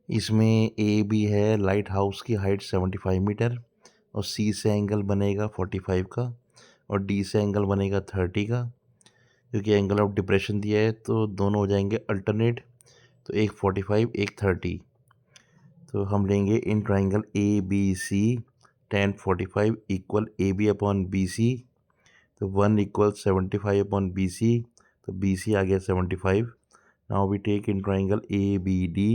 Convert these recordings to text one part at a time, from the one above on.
इसमें A B है, light house की हाइट 75 मीटर और सी से एंगल बनेगा 45 का और डी से एंगल बनेगा 30 का। क्योंकि एंगल ऑफ डिप्रेशन दिया है तो दोनों हो जाएंगे अल्टरनेट, तो एक 45 एक 30। तो हम लेंगे in triangle A B C tan 45 equal A B upon B C, तो 1 इक्वल 75 अपॉन बी सी, तो बी सी आ गया 75। Now we take in triangle A B D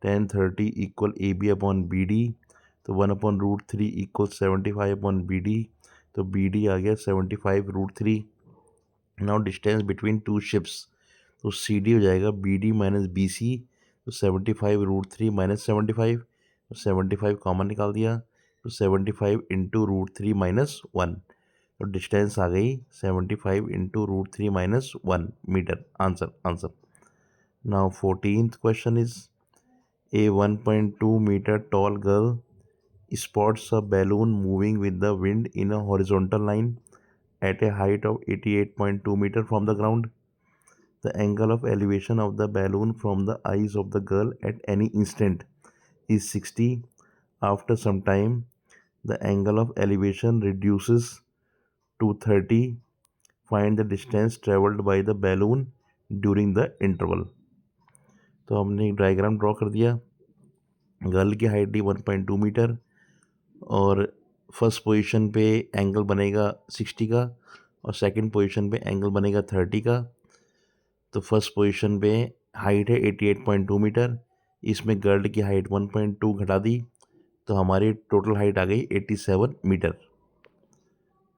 tan 30 equal A B upon B D, तो 1 upon root 3 equal 75 upon B D, तो B D आ गया 75 root 3। Now distance between two ships, तो C D हो जाएगा B D minus B C, तो 75 root 3 minus 75, तो 75 common निकाल दिया, तो 75 इंटू रूट 3 माइनस 1, तो डिस्टेंस आ गई 75 into root 3 minus 1 meter. Answer. Now 14th question is a 1.2 meter tall girl spots a balloon moving with the wind in a horizontal line at a height of 88.2 meter from the ground. The angle of elevation of the balloon from the eyes of the girl at any instant is 60. After some time, the angle of elevation reduces to 30. Find the distance traveled by the balloon during the interval. तो हमने एक diagram draw कर दिया। Girl की height थी 1.2 metre और first position पे angle बनेगा 60 का और सेकंड पोजीशन पे एंगल बनेगा 30 का। तो फर्स्ट पोजीशन पे हाइट है 88.2 मीटर, इसमें गर्ल की हाइट 1.2 घटा दी तो हमारी टोटल हाइट आ गई 87 metre.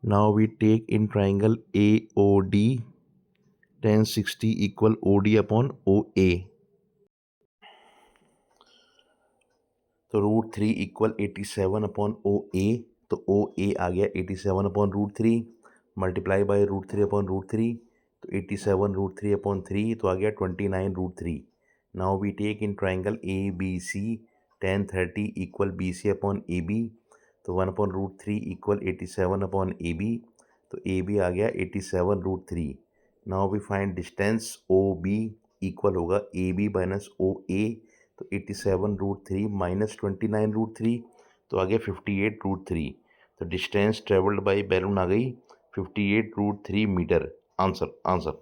Now we take in triangle A O D tan 60 equal O D upon O A, तो root 3 equal 87 upon O A, तो ओ ए आ गया 87 अपॉन root 3 multiply by root 3 upon root 3, तो 87 root 3 upon 3 तो आ गया 29 root 3। Now we take in triangle A B C tan 30 equal B C upon A B, तो 1 upon root 3 equal 87 upon A B, तो A B आ गया 87 root 3। Now we find distance O B equal होगा A B minus O A, तो 87 root 3 minus 29 root 3 तो आ गया 58 root 3। तो डिस्टेंस ट्रेवल्ड बाई बैलून आ गई 58 root 3 meter. Answer.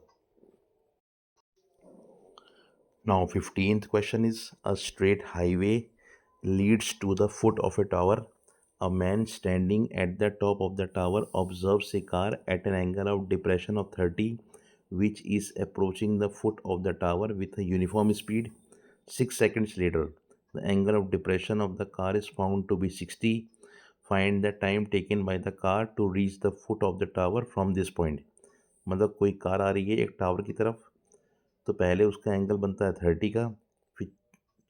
Now 15th question is a straight highway leads to the foot of a tower. A man standing at the top of the tower observes a car at an angle of depression of 30, which is approaching the foot of the tower with a uniform speed. 6 seconds later, the angle of depression of the car is found to be 60. Find the time taken by the car to reach the foot of the tower from this point. मतलब कोई car आ रही है एक tower की तरफ, तो पहले उसका एंगल बनता है 30 का, फिर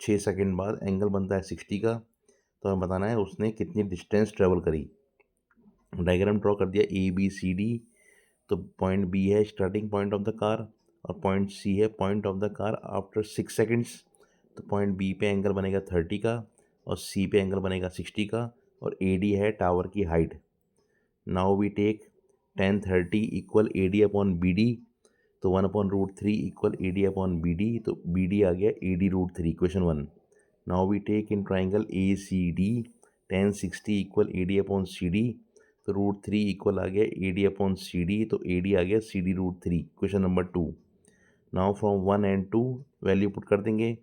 6 सेकंड बाद एंगल बनता है 60 का, तो हमें बताना है उसने कितनी डिस्टेंस ट्रेवल करी। डायग्राम ड्रॉ कर दिया ए बी सी डी, तो पॉइंट बी है starting point of the car और पॉइंट सी है point of the car after 6 seconds. तो पॉइंट बी पे एंगल बनेगा 30 का और सी पे एंगल बनेगा 60 का और ए डी है टावर की height. Now we take tan 30 equal A D upon B D, तो 1 upon root 3 equal A D upon B D, तो बी डी आ गया A D root 3, question 1। Now we take in triangle A C D tan 60 equal A D upon C D, तो root 3 equal आ गया A D upon C D, तो A D आ गया C D root 3, question number 2। Now from 1 and 2 value put कर देंगे,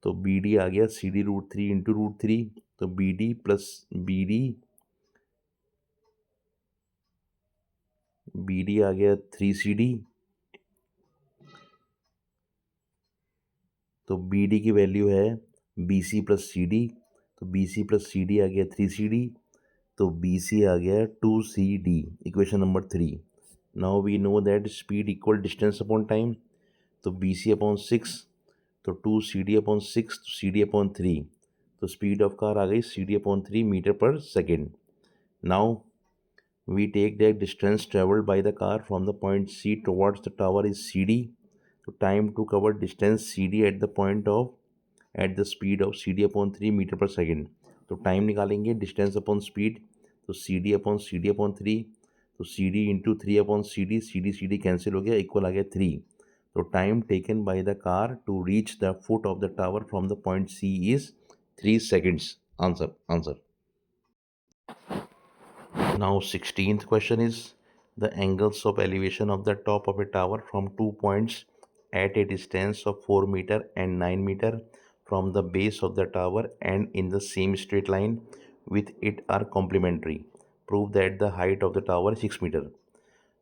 तो B D आ गया C D root 3 into root 3, तो B D plus B D आ गया 3 सी डी, तो बी डी की वैल्यू है B C plus C D, तो B C plus C D आ गया 3 सी डी, तो बी सी आ गया 2 C D, equation number 3। Now we know that speed equal distance upon time, तो बी सी अपॉन 6, तो 2 सी डी अपॉन 6, तो C D upon 3, तो स्पीड ऑफ कार आ गई सी डी अपॉन 3 मीटर पर second. Now we take the distance traveled by the car from the point C towards the tower is CD. So time to cover distance CD at the point of at the speed of CD upon 3 meter पर second. तो time निकालेंगे distance upon speed, तो CD upon 3, तो CD into 3 upon C D cancel हो गया, equal आ गया 3। तो time taken by the car to reach the foot of the tower from the point C is 3 seconds. Answer. Now 16th question is the angles of elevation of the top of a tower from 2 points at a distance of 4 meter and 9 meter from the base of the tower and in the same straight line with it are complementary. Prove that the height of the tower is 6 meter.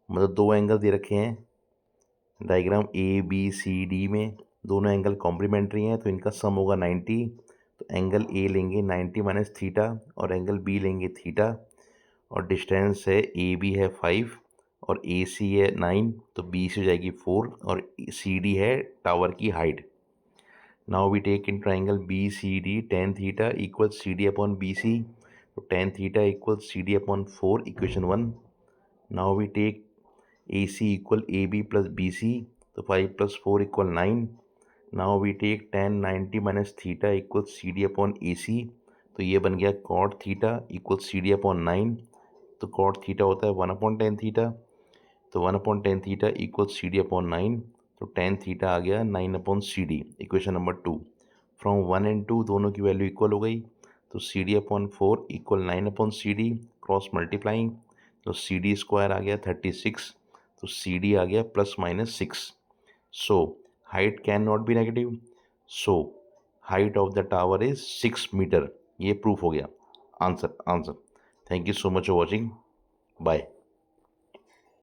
मतलब दो angle दे रखे हैं diagram ABCD में, दोनों angle complementary हैं तो इनका सम होगा 90। तो एंगल A लेंगे 90 माइनस थीटा और एंगल B लेंगे थीटा और डिस्टेंस है AB है 5 और AC है 9 तो BC हो जाएगी 4 और CD है टावर की height. Now we take in triangle BCD tan theta equal CD upon BC, तो tan theta equal CD upon 4 equation 1। Now we take AC equal AB plus BC, तो 5 plus 4 equal 9। Now we take tan 90 minus theta equal CD upon AC, तो ये बन गया cot theta equal CD upon 9। तो cot theta होता है 1 upon tan theta, तो 1 upon tan theta equal CD upon 9, तो tan थीटा आ गया 9 upon CD। Equation number 2 from 1 and 2 दोनों की वैल्यू इक्वल हो गई, तो CD upon 4 equal 9 upon CD cross multiplying, तो CD स्क्वायर आ गया 36, तो CD आ गया plus minus 6। So height can not be negative, so height of the tower is 6 metre. ये प्रूफ हो गया। Answer. Thank you so much for watching. Bye.